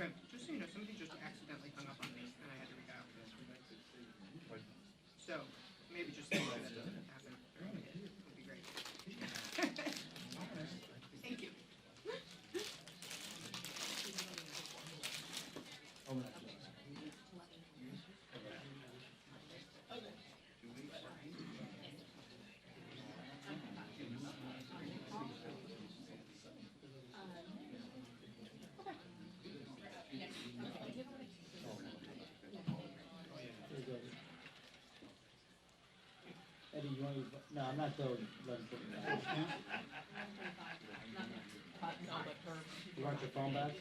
Okay, just so you know, somebody just accidentally hung up on me, and I had to redial. So maybe just so that doesn't happen during the hit would be great. Thank you. Eddie, you want your, no, I'm not throwing, letting put it back. You want your phone back?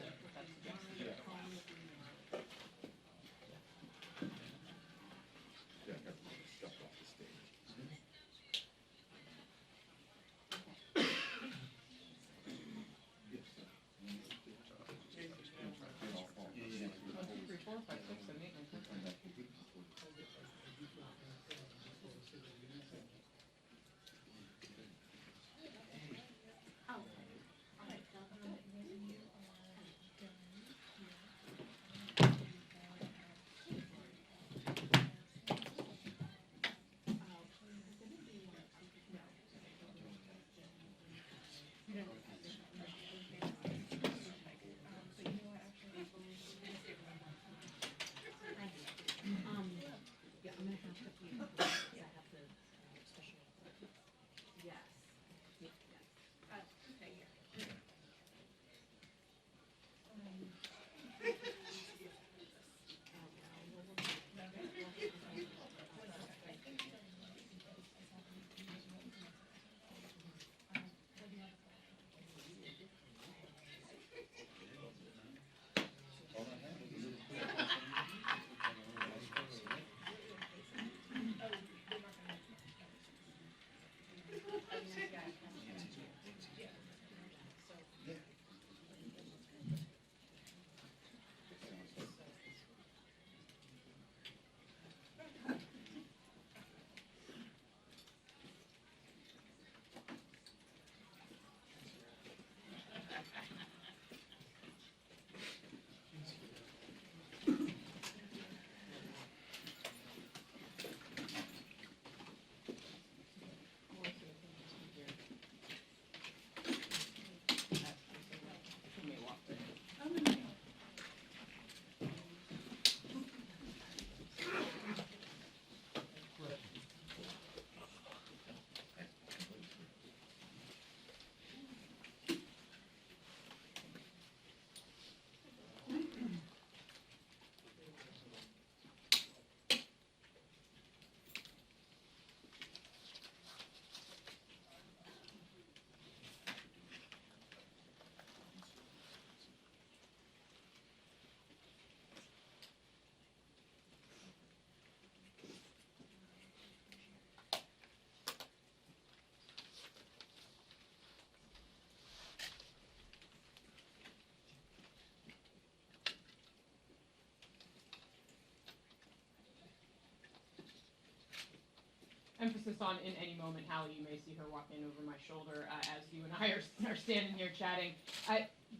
Emphasis on in any moment, Hallie, you may see her walk in over my shoulder as you and I are standing here chatting.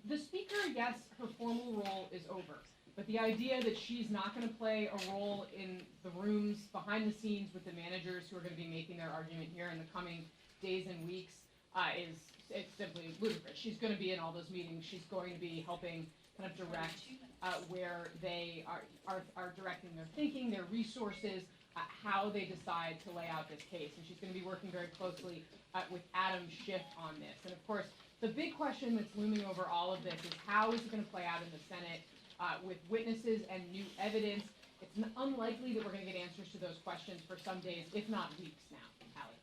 The speaker, yes, her formal role is over. But the idea that she's not going to play a role in the rooms behind the scenes with the managers who are going to be making their argument here in the coming days and weeks it's simply ludicrous. She's going to be in all those meetings. She's going to be helping kind of direct where they are directing their thinking, their resources, how they decide to lay out this case. And she's going to be working very closely with Adam Schiff on this. And of course, the big question that's looming over all of this is how is it going to play out in the Senate with witnesses and new evidence. It's unlikely that we're going to get answers to those questions for some days, if not weeks now. Hallie.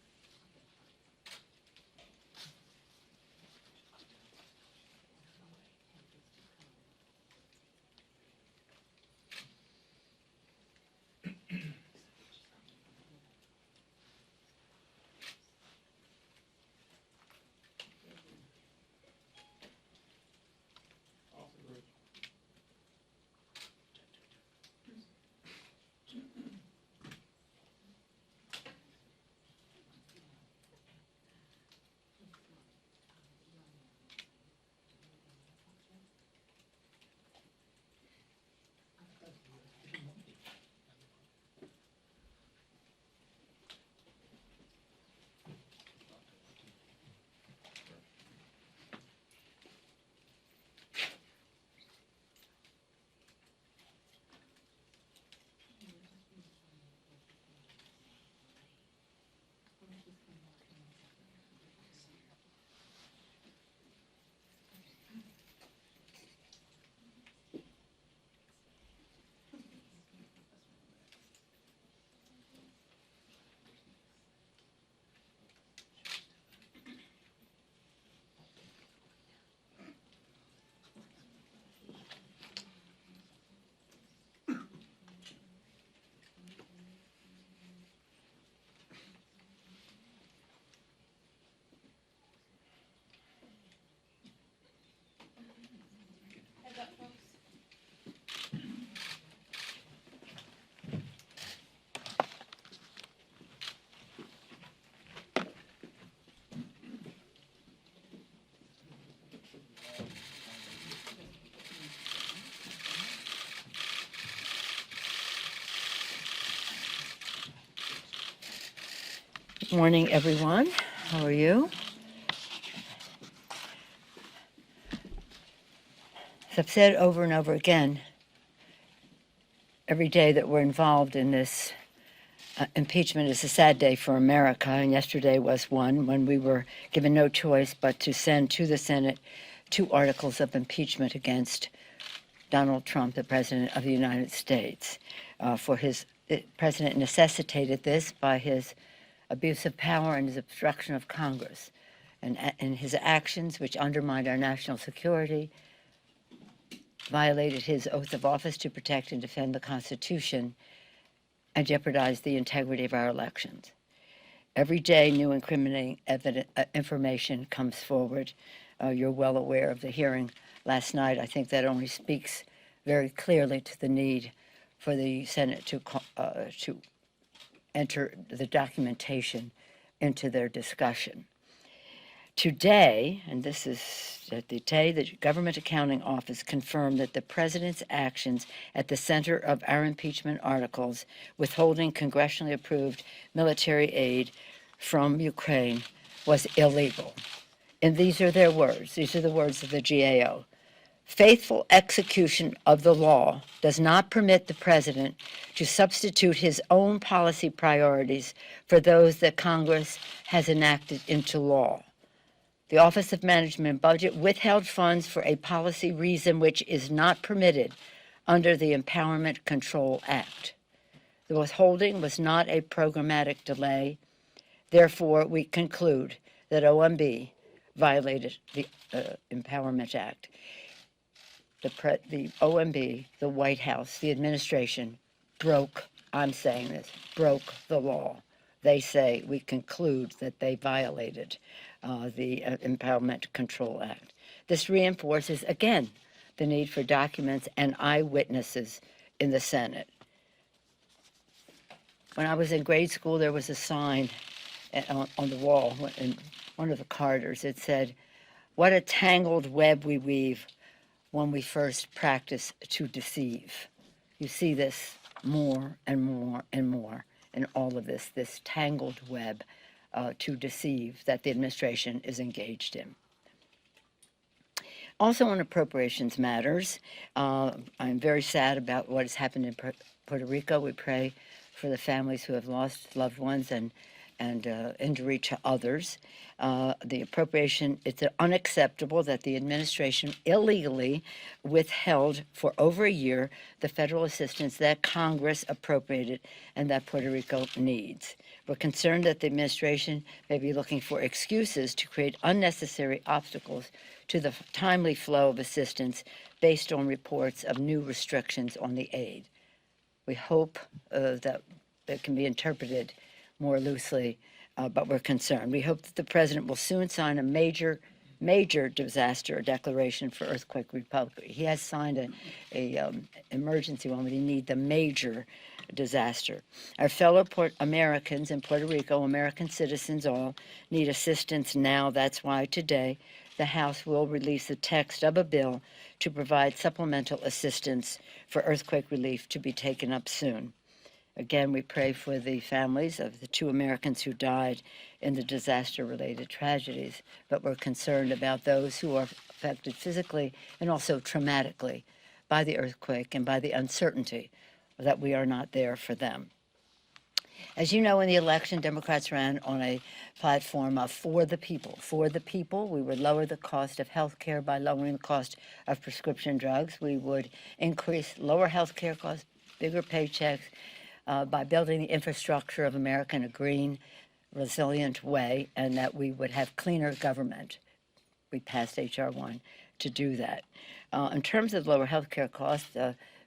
Morning, everyone. How are you? As I've said over and over again, every day that we're involved in this impeachment is a sad day for America, and yesterday was one when we were given no choice but to send to the Senate 2 articles of impeachment against Donald Trump, the President of the United States. The President necessitated this by his abuse of power and his obstruction of Congress, and his actions, which undermined our national security, violated his oath of office to protect and defend the Constitution, and jeopardized the integrity of our elections. Every day, new incriminating information comes forward. You're well aware of the hearing last night. I think that only speaks very clearly to the need for the Senate to enter the documentation into their discussion. Today, and this is today, the Government Accounting Office confirmed that the President's actions at the center of our impeachment articles, withholding congressionally approved military aid from Ukraine, was illegal. And these are their words. These are the words of the GAO. Faithful execution of the law does not permit the President to substitute his own policy priorities for those that Congress has enacted into law. The Office of Management and Budget withheld funds for a policy reason which is not permitted under the Empowerment Control Act. The withholding was not a programmatic delay. Therefore, we conclude that OMB violated the Empowerment Act. The OMB, the White House, the administration broke the law. They say we conclude that they violated the Empowerment Control Act. This reinforces, again, the need for documents and eyewitnesses in the Senate. When I was in grade school, there was a sign on the wall in one of the corridors. It said, "What a tangled web we weave when we first practice to deceive." You see this more and more and more in all of this tangled web to deceive that the administration is engaged in. Also on appropriations matters, I'm very sad about what has happened in Puerto Rico. We pray for the families who have lost loved ones and injury to others. The appropriation, it's unacceptable that the administration illegally withheld for over a year the federal assistance that Congress appropriated and that Puerto Rico needs. We're concerned that the administration may be looking for excuses to create unnecessary obstacles to the timely flow of assistance based on reports of new restrictions on the aid. We hope that it can be interpreted more loosely, but we're concerned. We hope that the President will soon sign a major disaster declaration for earthquake recovery. He has signed a emergency one, but he needs the major disaster. Our fellow Americans in Puerto Rico, American citizens all, need assistance now. That's why today the House will release the text of a bill to provide supplemental assistance for earthquake relief to be taken up soon. Again, we pray for the families of the 2 Americans who died in the disaster-related tragedies, but we're concerned about those who are affected physically and also traumatically by the earthquake and by the uncertainty that we are not there for them. As you know, in the election, Democrats ran on a platform of for the people. For the people, we would lower the cost of health care by lowering the cost of prescription drugs. We would lower health care costs, bigger paychecks, by building the infrastructure of America in a green, resilient way, and that we would have cleaner government. We passed H.R. 1 to do that. In terms of lower health care costs,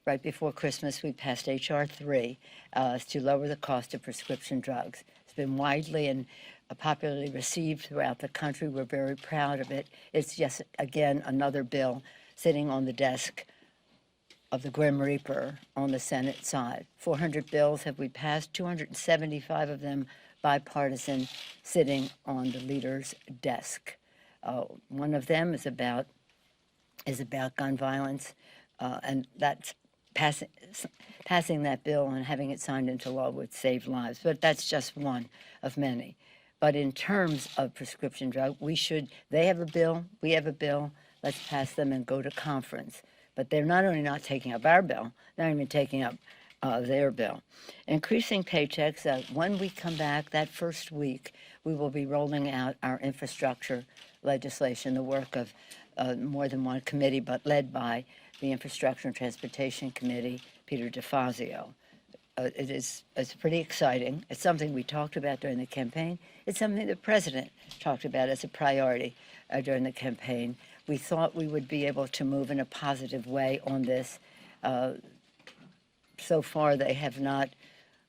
right before Christmas, we passed H.R. 3 to lower the cost of prescription drugs. It's been widely and popularly received throughout the country. We're very proud of it. It's just, again, another bill sitting on the desk of the Grim Reaper on the Senate side. 400 bills have we passed, 275 of them bipartisan, sitting on the leader's desk. One of them is about gun violence, and that's passing that bill and having it signed into law would save lives. But that's just one of many. But in terms of prescription drug, they have a bill, we have a bill, let's pass them and go to conference. But they're not only not taking up our bill, they're not even taking up their bill. Increasing paychecks, when we come back that first week, we will be rolling out our infrastructure legislation, the work of more than one committee, but led by the Infrastructure and Transportation Committee, Peter DeFazio. It's pretty exciting. It's something we talked about during the campaign. It's something the president talked about as a priority during the campaign. We thought we would be able to move in a positive way on this. So far, they have not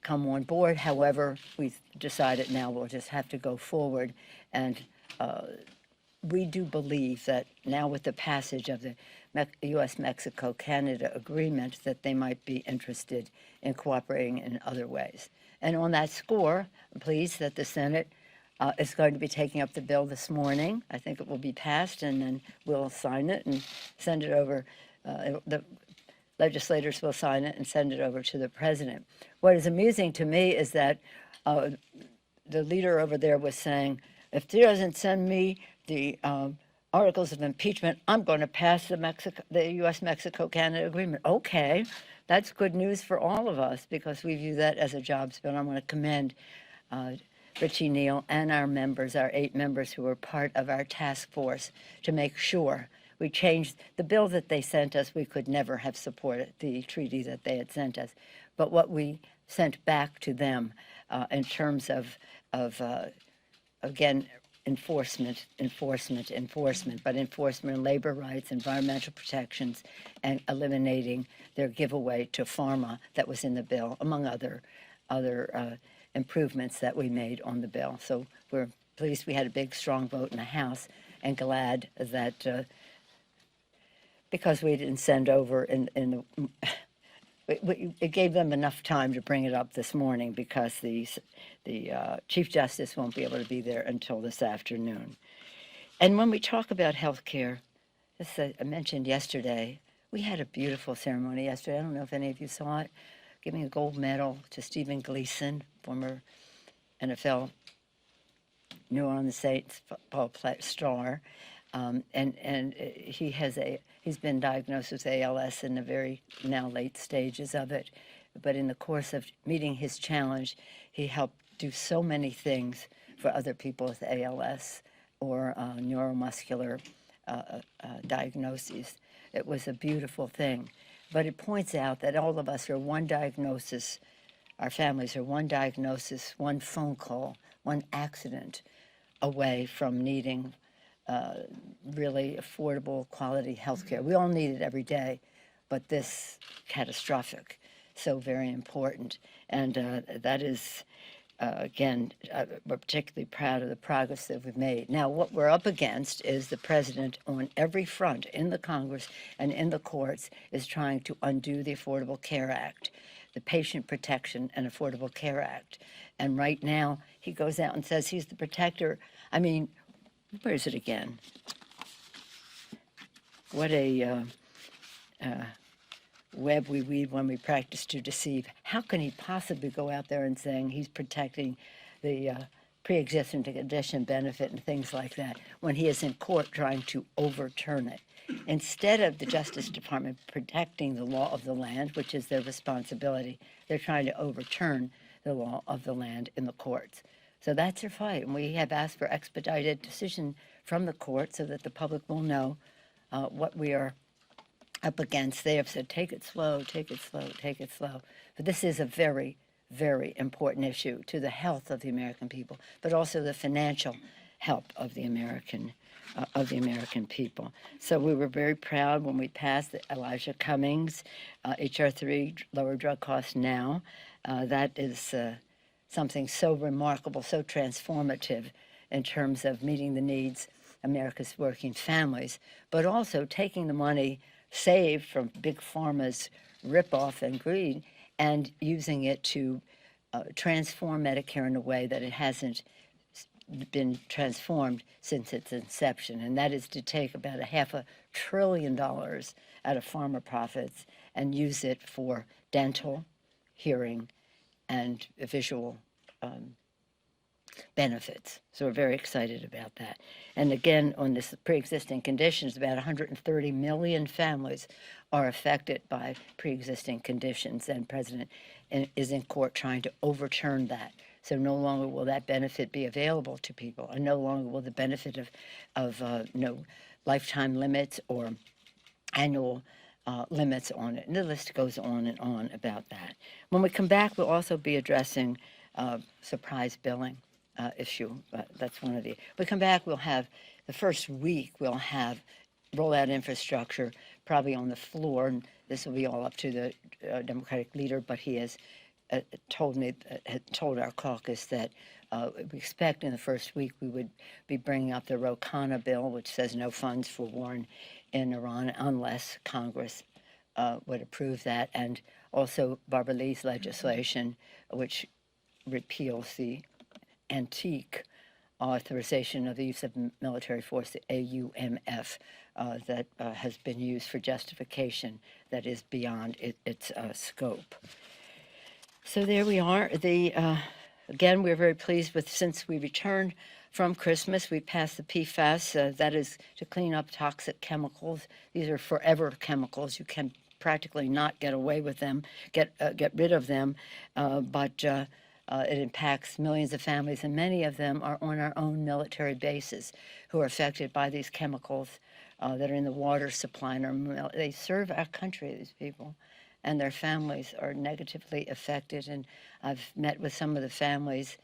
come on board. However, we've decided now we'll just have to go forward. And we do believe that now with the passage of the U.S.-Mexico-Canada agreement that they might be interested in cooperating in other ways. And on that score, I'm pleased that the Senate is going to be taking up the bill this morning. I think it will be passed, and then we'll sign it and send it over. The legislators will sign it and send it over to the president. What is amusing to me is that the leader over there was saying, if he doesn't send me the articles of impeachment, I'm going to pass the U.S.-Mexico-Canada agreement. Okay, that's good news for all of us because we view that as a jobs bill. I want to commend Richie Neal and our members, our 8 members who were part of our task force to make sure we changed the bill that they sent us. We could never have supported the treaty that they had sent us. But what we sent back to them in terms of again, enforcement, but enforcement of labor rights, environmental protections, and eliminating their giveaway to pharma that was in the bill, among other improvements that we made on the bill. So we're pleased we had a big, strong vote in the House, and glad that because we didn't send over it gave them enough time to bring it up this morning because the Chief Justice won't be able to be there until this afternoon. And when we talk about health care, as I mentioned yesterday, we had a beautiful ceremony yesterday. I don't know if any of you saw it, giving a gold medal to Stephen Gleason, former NFL New Orleans Saints football star. And he's been diagnosed with ALS in the very now late stages of it. But in the course of meeting his challenge, he helped do so many things for other people with ALS or neuromuscular diagnoses. It was a beautiful thing. But it points out that all of us are one diagnosis, our families are one diagnosis, one phone call, one accident away from needing really affordable, quality health care. We all need it every day, but this catastrophic, so very important. And that is, again, we're particularly proud of the progress that we've made. Now, what we're up against is the president on every front in the Congress and in the courts is trying to undo the Affordable Care Act, the Patient Protection and Affordable Care Act. And right now, he goes out and says he's the protector. I mean, where is it again? What a web we weave when we practice to deceive. How can he possibly go out there and saying he's protecting the pre-existing condition benefit and things like that when he is in court trying to overturn it? Instead of the Justice Department protecting the law of the land, which is their responsibility, they're trying to overturn the law of the land in the courts. So that's their fight, and we have asked for expedited decision from the court so that the public will know what we are up against. They have said, take it slow, take it slow, take it slow. But this is a very, very important issue to the health of the American people, but also the financial health of the American people. So we were very proud when we passed the Elijah Cummings H.R. 3, lower drug costs now. That is something so remarkable, so transformative in terms of meeting the needs of America's working families, but also taking the money saved from Big Pharma's ripoff and greed and using it to transform Medicare in a way that it hasn't been transformed since its inception, and that is to take about $500 billion out of pharma profits and use it for dental, hearing, and visual benefits. So we're very excited about that. And again, on this pre-existing conditions, about 130 million families are affected by pre-existing conditions, and President is in court trying to overturn that. So no longer will that benefit be available to people, and no longer will the benefit of lifetime limits or annual limits on it. And the list goes on and on about that. When we come back, we'll also be addressing surprise billing issue. That's one of the. We come back, we'll have the first week. We'll have rollout infrastructure probably on the floor, and this will be all up to the Democratic leader. But he has told our caucus that we expect in the first week we would be bringing up the Ro Khanna bill, which says no funds for war in Iran unless Congress would approve that, and also Barbara Lee's legislation, which repeals the antique authorization of the use of military force, the AUMF, that has been used for justification that is beyond its scope. So there we are. Again, we're very pleased with, since we returned from Christmas, we passed the PFAS, that is to clean up toxic chemicals. These are forever chemicals. You can practically not get away with them, get rid of them, but it impacts millions of families, and many of them are on our own military bases who are affected by these chemicals that are in the water supply. And they serve our country, these people, and their families are negatively affected. And I've met with some of the families,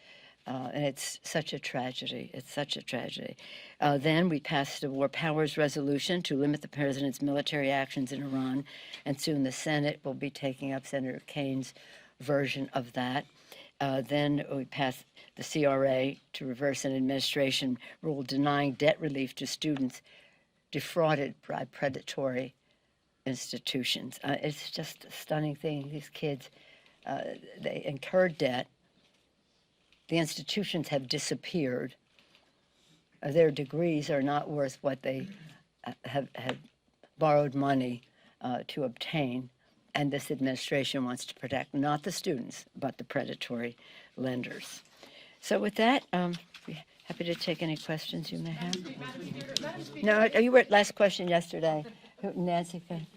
and it's such a tragedy. It's such a tragedy. Then we passed a War Powers Resolution to limit the president's military actions in Iran, and soon the Senate will be taking up Senator Kane's version of that. Then we passed the CRA to reverse an administration rule denying debt relief to students defrauded by predatory institutions. It's just a stunning thing. These kids, they incurred debt. The institutions have disappeared. Their degrees are not worth what they have borrowed money to obtain. And this administration wants to protect not the students, but the predatory lenders. So with that, be happy to take any questions you may have. Madam Speaker, No, you were at last question yesterday. Nancy. Madam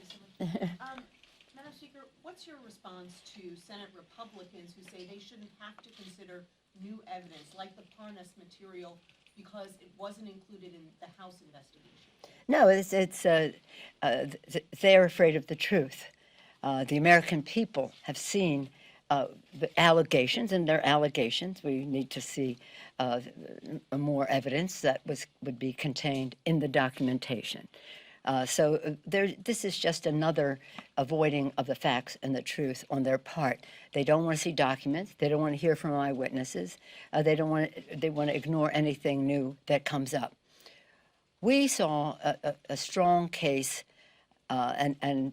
Speaker, what's your response to Senate Republicans who say they shouldn't have to consider new evidence, like the Parnas material, because it wasn't included in the House investigation? No, they're afraid of the truth. The American people have seen the allegations, and they're allegations. We need to see more evidence that would be contained in the documentation. This is just another avoiding of the facts and the truth on their part. They don't want to see documents. They don't want to hear from eyewitnesses. They want to ignore anything new that comes up. We saw a strong case and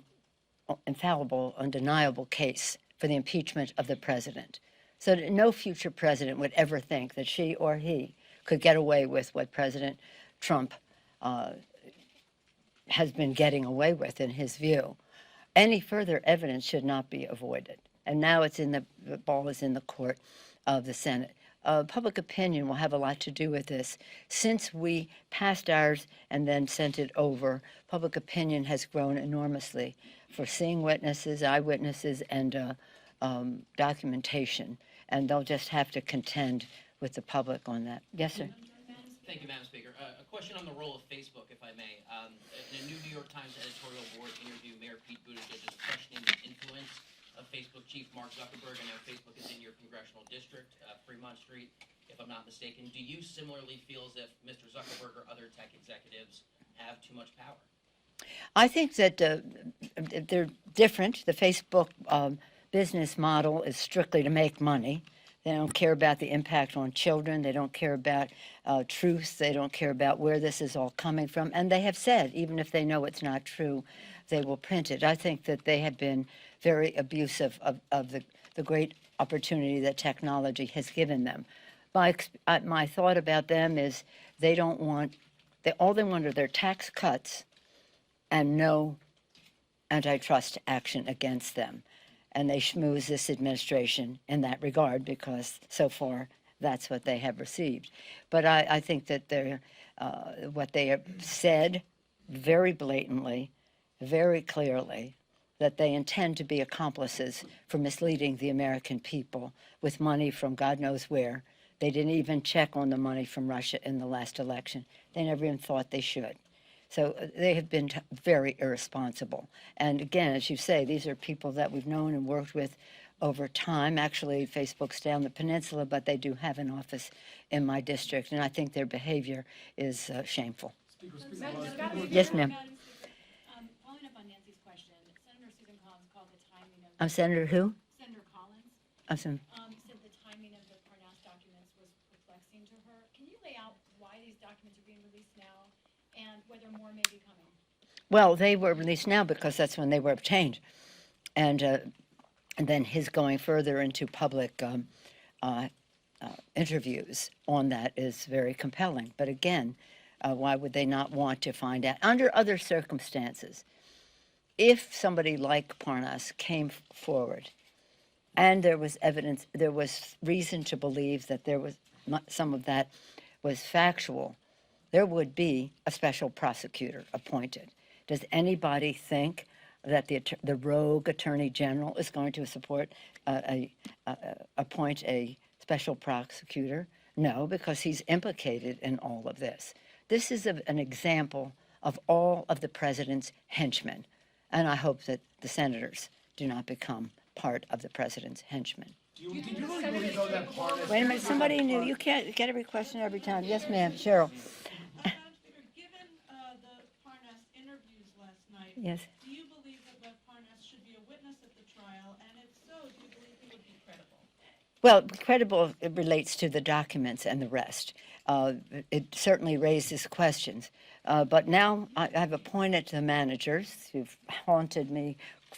infallible, undeniable case for the impeachment of the president, so that no future president would ever think that she or he could get away with what President Trump has been getting away with, in his view. Any further evidence should not be avoided. And now the ball is in the court of the Senate. Public opinion will have a lot to do with this. Since we passed ours and then sent it over, public opinion has grown enormously for seeing witnesses, eyewitnesses, and documentation. And they'll just have to contend with the public on that. Yes, sir? Thank you, Madam Speaker. A question on the role of Facebook, if I may. In a new New York Times editorial board interview, Mayor Pete Buttigieg is questioning the influence of Facebook chief Mark Zuckerberg. I know Facebook is in your congressional district, Fremont Street, if I'm not mistaken. Do you similarly feel as if Mr. Zuckerberg or other tech executives have too much power? I think that they're different. The Facebook business model is strictly to make money. They don't care about the impact on children. They don't care about truth. They don't care about where this is all coming from. And they have said, even if they know it's not true, they will print it. I think that they have been very abusive of the great opportunity that technology has given them. My thought about them is all they want are their tax cuts and no antitrust action against them. And they schmooze this administration in that regard, because so far that's what they have received. But I think that what they have said very blatantly, very clearly, that they intend to be accomplices for misleading the American people with money from God knows where. They didn't even check on the money from Russia in the last election. They never even thought they should. So they have been very irresponsible. And again, as you say, these are people that we've known and worked with over time. Actually, Facebook's down the peninsula, but they do have an office in my district, and I think their behavior is shameful. Yes, ma'am. Following up on Nancy's question, Senator Susan Collins called the timing of. I'm Senator who? Senator Collins, Awesome. said the timing of the Parnas documents was perplexing to her. Can you lay out why these documents are being released now and whether more may be coming? Well, they were released now because that's when they were obtained. And then his going further into public interviews on that is very compelling. But again, why would they not want to find out? Under other circumstances, if somebody like Parnas came forward and there was evidence, there was reason to believe that there was some of that was factual, there would be a special prosecutor appointed. Does anybody think that the rogue attorney general is going to appoint a special prosecutor? No, because he's implicated in all of this. This is an example of all of the president's henchmen, and I hope that the senators do not become part of the president's henchmen. Did you really know that Parnas? Wait a minute, somebody new. You can't get every question every time. Yes, ma'am, Cheryl. Given the Parnas interviews last night, Yes. do you believe that Lev Parnas should be a witness at the trial? And if so, do you believe he would be credible? Well, credible it relates to the documents and the rest. It certainly raises questions. But now I've appointed the managers who've haunted me,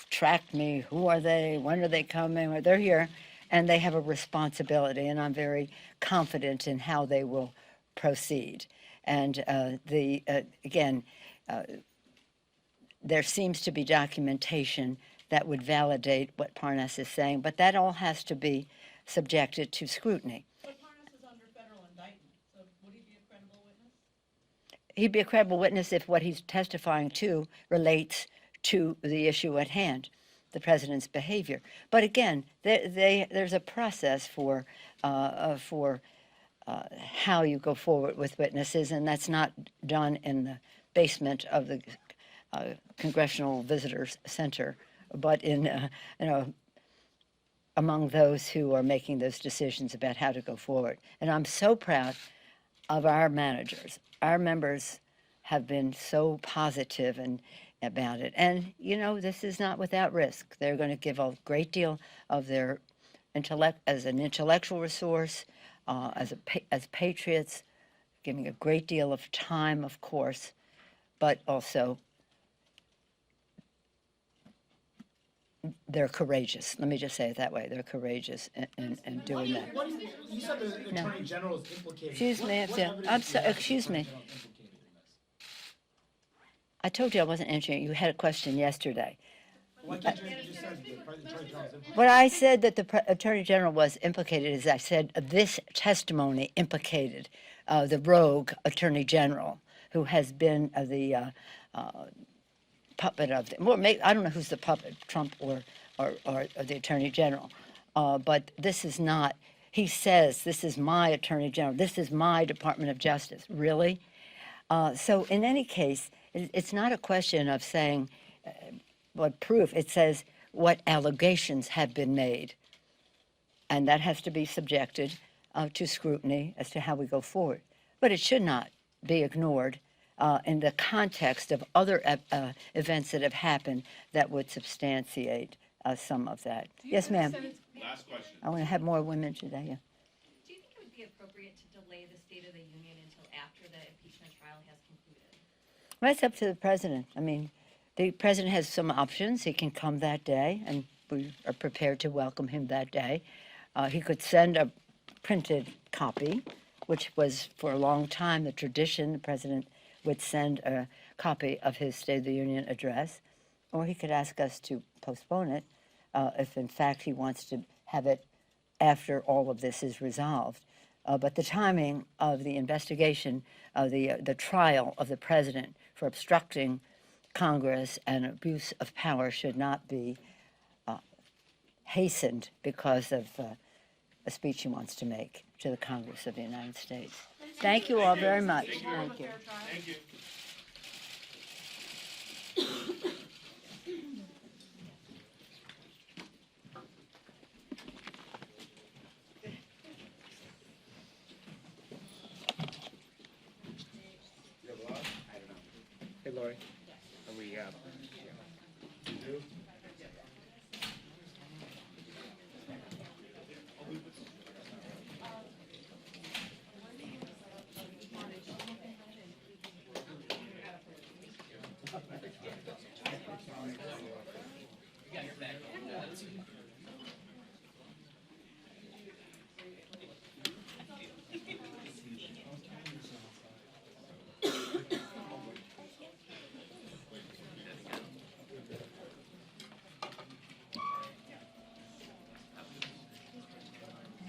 tracked me. Who are they? When are they coming? Well, they're here, and they have a responsibility, and I'm very confident in how they will proceed. And again, there seems to be documentation that would validate what Parnas is saying, but that all has to be subjected to scrutiny. But Parnas is under federal indictment, so would he be a credible witness? He'd be a credible witness if what he's testifying to relates to the issue at hand, the president's behavior. But again, there's a process for how you go forward with witnesses, and that's not done in the basement of the Congressional Visitors Center, but in among those who are making those decisions about how to go forward. And I'm so proud of our managers. Our members have been so positive about it. And, this is not without risk. They're going to give a great deal of their intellect as an intellectual resource, as patriots, giving a great deal of time, of course, but also they're courageous. Let me just say it that way. They're courageous in doing that. You said the Attorney General is implicated. Excuse me, What evidence I'm do you so, have that the excuse me. Attorney General is implicated in this? I told you I wasn't answering. You had a question yesterday. Why can't you just say the Attorney General is implicated? What I said that the Attorney General was implicated is I said this testimony implicated the rogue Attorney General who has been the puppet of them. Well, maybe, I don't know who's the puppet, Trump or the Attorney General. But this is not, he says, this is my Attorney General, this is my Department of Justice. Really? So in any case, it's not a question of saying what proof. It says what allegations have been made. And that has to be subjected to scrutiny as to how we go forward. But it should not be ignored in the context of other events that have happened that would substantiate some of that. Yes, ma'am. Last question. I want to have more women today. Yeah. Do you think it would be appropriate to delay the State of the Union until after the impeachment trial has concluded? Well, it's up to the president. I mean, the president has some options. He can come that day, and we are prepared to welcome him that day. He could send a printed copy, which was for a long time the tradition. The president would send a copy of his State of the Union address, or he could ask us to postpone it if in fact he wants to have it after all of this is resolved. But the timing of the investigation, of the trial of the president for obstructing Congress and abuse of power should not be hastened because of a speech he wants to make to the Congress of the United States. Thank you all very much. Thank you. Thank you. Hey, Lori. Are we, You got your back.